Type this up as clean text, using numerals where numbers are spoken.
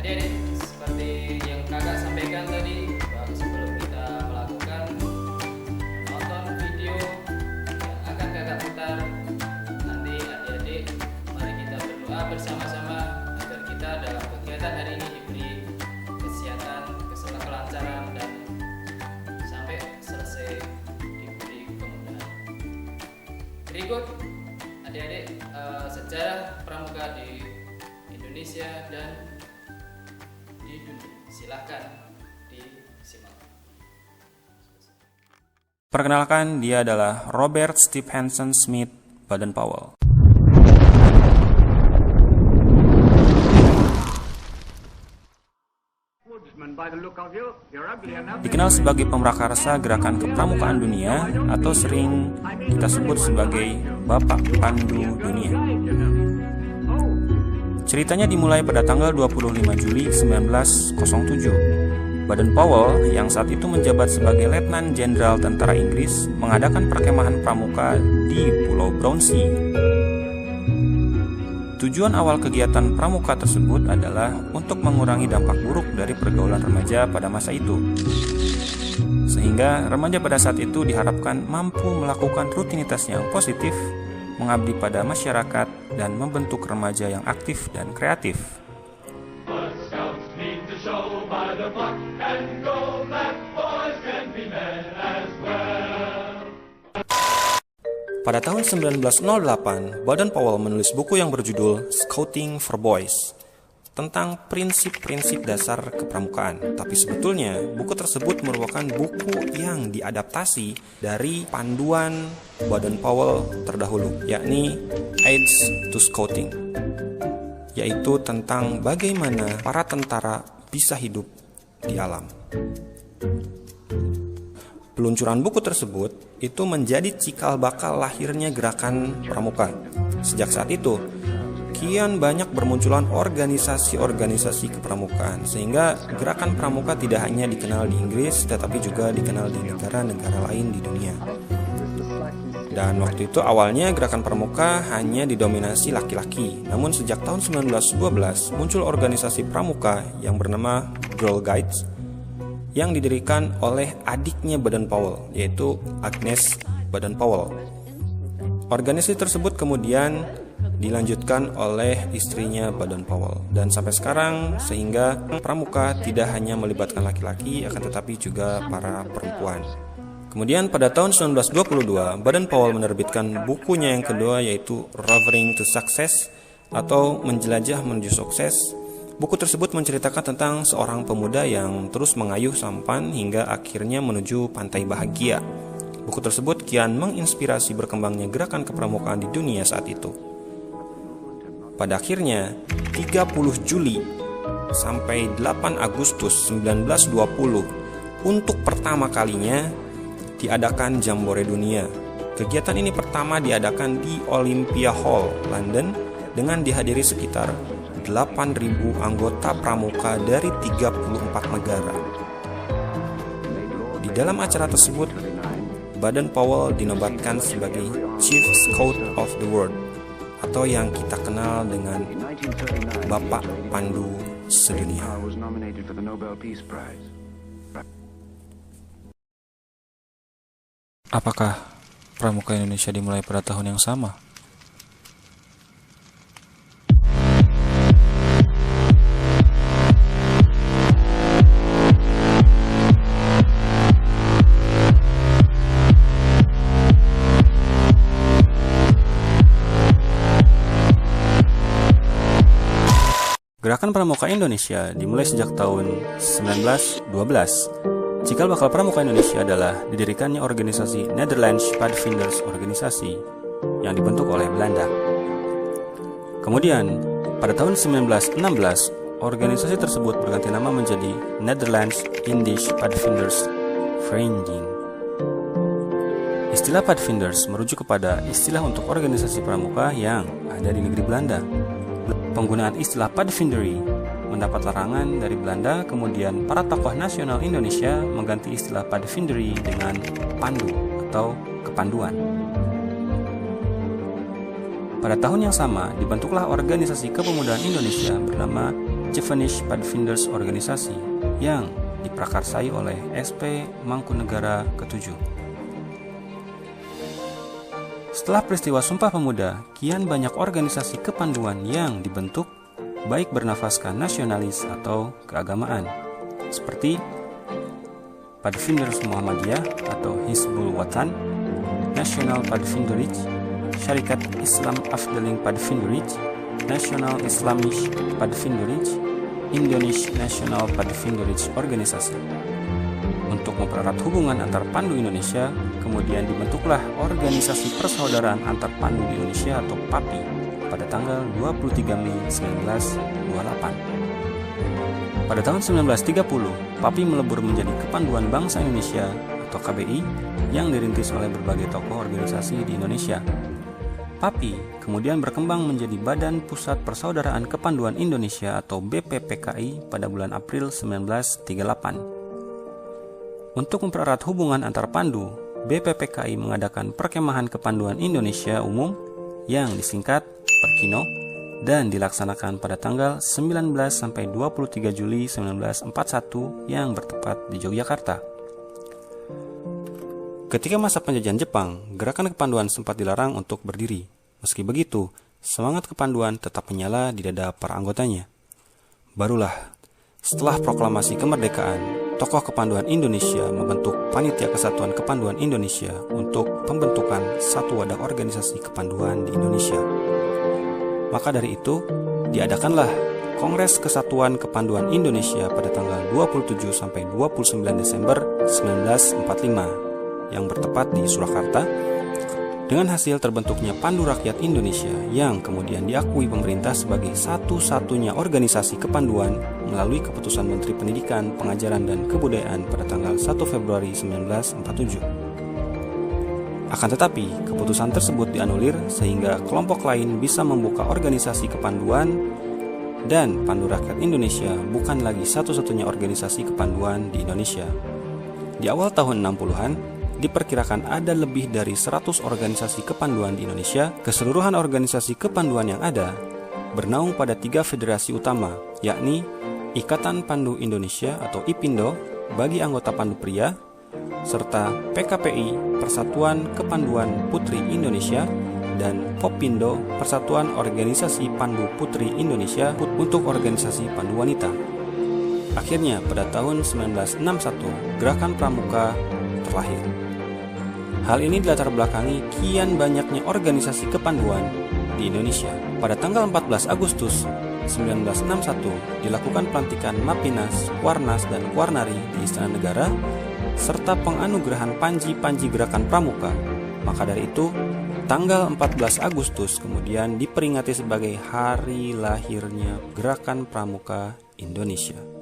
Adik-adik, seperti yang kakak sampaikan tadi, bahwa sebelum kita melakukan nonton video yang akan kakak putar, nanti adik-adik mari kita berdoa bersama-sama agar kita dalam kegiatan hari ini diberi kesehatan, kelancaran, dan sampai selesai diberi kemudahan. Berikut adik-adik sejarah pramuka di Indonesia dan di dunia. Silahkan disimak. Perkenalkan, dia adalah Robert Stephenson Smith Baden-Powell. Dikenal sebagai pemrakarsa gerakan kepramukaan dunia atau sering kita sebut sebagai Bapak Pandu Dunia. Ceritanya dimulai pada tanggal 25 Juli 1907. Baden-Powell yang saat itu menjabat sebagai Letnan Jenderal Tentara Inggris mengadakan perkemahan pramuka di Pulau Brownsea. Tujuan awal kegiatan pramuka tersebut adalah untuk mengurangi dampak buruk dari pergaulan remaja pada masa itu. Sehingga remaja pada saat itu diharapkan mampu melakukan rutinitas yang positif, mengabdi pada masyarakat, dan membentuk remaja yang aktif dan kreatif. Pada tahun 1908, Baden-Powell menulis buku yang berjudul Scouting for Boys tentang prinsip-prinsip dasar kepramukaan. Tapi sebetulnya buku tersebut merupakan buku yang diadaptasi dari panduan Baden-Powell terdahulu, yakni Aids to Scouting, yaitu tentang bagaimana para tentara bisa hidup di alam. Peluncuran buku tersebut itu menjadi cikal bakal lahirnya gerakan pramuka. Sejak saat itu, kian banyak bermunculan organisasi-organisasi kepramukaan, sehingga gerakan pramuka tidak hanya dikenal di Inggris, tetapi juga dikenal di negara-negara lain di dunia. Dan waktu itu awalnya gerakan pramuka hanya didominasi laki-laki. Namun sejak tahun 1912 muncul organisasi pramuka yang bernama Girl Guides, yang didirikan oleh adiknya Baden-Powell, yaitu Agnes Baden-Powell. Organisasi tersebut kemudian dilanjutkan oleh istrinya Baden-Powell, dan sampai sekarang, sehingga pramuka tidak hanya melibatkan laki-laki, akan tetapi juga para perempuan. Kemudian pada tahun 1922, Baden-Powell menerbitkan bukunya yang kedua, yaitu Roving to Success atau Menjelajah Menuju Sukses. Buku tersebut menceritakan tentang seorang pemuda yang terus mengayuh sampan hingga akhirnya menuju pantai bahagia. Buku tersebut kian menginspirasi berkembangnya gerakan kepramukaan di dunia saat itu. Pada akhirnya, 30 Juli sampai 8 Agustus 1920, untuk pertama kalinya diadakan Jambore Dunia. Kegiatan ini pertama diadakan di Olympia Hall, London, dengan dihadiri sekitar 8.000 anggota pramuka dari 34 negara. Di dalam acara tersebut, Baden-Powell dinobatkan sebagai Chief Scout of the World, atau yang kita kenal dengan Bapak Pandu Sedunia. Apakah pramuka Indonesia dimulai pada tahun yang sama? Gerakan Pramuka Indonesia dimulai sejak tahun 1912. Cikal bakal Pramuka Indonesia adalah didirikannya organisasi Netherlands Padvinders Organisasi yang dibentuk oleh Belanda. Kemudian, pada tahun 1916, organisasi tersebut berganti nama menjadi Netherlands Indisch Padvinders Vereniging. Istilah Padvinders merujuk kepada istilah untuk organisasi pramuka yang ada di negeri Belanda. Penggunaan istilah Padvindery mendapat larangan dari Belanda, kemudian para tokoh nasional Indonesia mengganti istilah Padvindery dengan Pandu atau kepanduan. Pada tahun yang sama, dibentuklah organisasi kepemudaan Indonesia bernama Javanese Padvinders Organisasi yang diprakarsai oleh SP Mangkunegara ke-7. Setelah peristiwa Sumpah Pemuda, kian banyak organisasi kepanduan yang dibentuk, baik bernafaskan nasionalis atau keagamaan, seperti Padvinders Muhammadiyah atau Hizbul Wathan, National Padvinderij, Syarikat Islam Afdeling Padvinderij, National Islamish Padvinderij, Indonesia National Padvinderij Organisasi. Untuk mempererat hubungan antar pandu Indonesia, kemudian dibentuklah Organisasi Persaudaraan Antar Pandu di Indonesia atau PAPI pada tanggal 23 Mei 1928. Pada tahun 1930, PAPI melebur menjadi Kepanduan Bangsa Indonesia atau KBI yang dirintis oleh berbagai tokoh organisasi di Indonesia. PAPI kemudian berkembang menjadi Badan Pusat Persaudaraan Kepanduan Indonesia atau BPPKI pada bulan April 1938. Untuk mempererat hubungan antar pandu, BPPKI mengadakan Perkemahan Kepanduan Indonesia Umum yang disingkat Perkino dan dilaksanakan pada tanggal 19 sampai 23 Juli 1941 yang bertepat di Yogyakarta. Ketika masa penjajahan Jepang, gerakan kepanduan sempat dilarang untuk berdiri. Meski begitu, semangat kepanduan tetap menyala di dada para anggotanya. Barulah, setelah proklamasi kemerdekaan, tokoh kepanduan Indonesia membentuk Panitia Kesatuan Kepanduan Indonesia untuk pembentukan satu wadah organisasi kepanduan di Indonesia. Maka dari itu, diadakanlah Kongres Kesatuan Kepanduan Indonesia pada tanggal 27 sampai 29 Desember 1945 yang bertepat di Surakarta, dengan hasil terbentuknya Pandu Rakyat Indonesia yang kemudian diakui pemerintah sebagai satu-satunya organisasi kepanduan melalui keputusan Menteri Pendidikan, Pengajaran, dan Kebudayaan pada tanggal 1 Februari 1947. Akan tetapi, keputusan tersebut dianulir sehingga kelompok lain bisa membuka organisasi kepanduan dan Pandu Rakyat Indonesia bukan lagi satu-satunya organisasi kepanduan di Indonesia. Di awal tahun 60-an, diperkirakan ada lebih dari 100 organisasi kepanduan di Indonesia. Keseluruhan organisasi kepanduan yang ada bernaung pada 3 federasi utama, yakni Ikatan Pandu Indonesia atau IPINDO bagi anggota pandu pria, serta PKPI Persatuan Kepanduan Putri Indonesia dan Popindo Persatuan Organisasi Pandu Putri Indonesia untuk organisasi pandu wanita. Akhirnya pada tahun 1961 Gerakan Pramuka terlahir. Hal ini dilatar belakangi kian banyaknya organisasi kepanduan di Indonesia. Pada tanggal 14 Agustus 1961 dilakukan pelantikan Mapinas, Warnas, dan Warnari di Istana Negara serta penganugerahan panji-panji Gerakan Pramuka. Maka dari itu, tanggal 14 Agustus kemudian diperingati sebagai hari lahirnya Gerakan Pramuka Indonesia.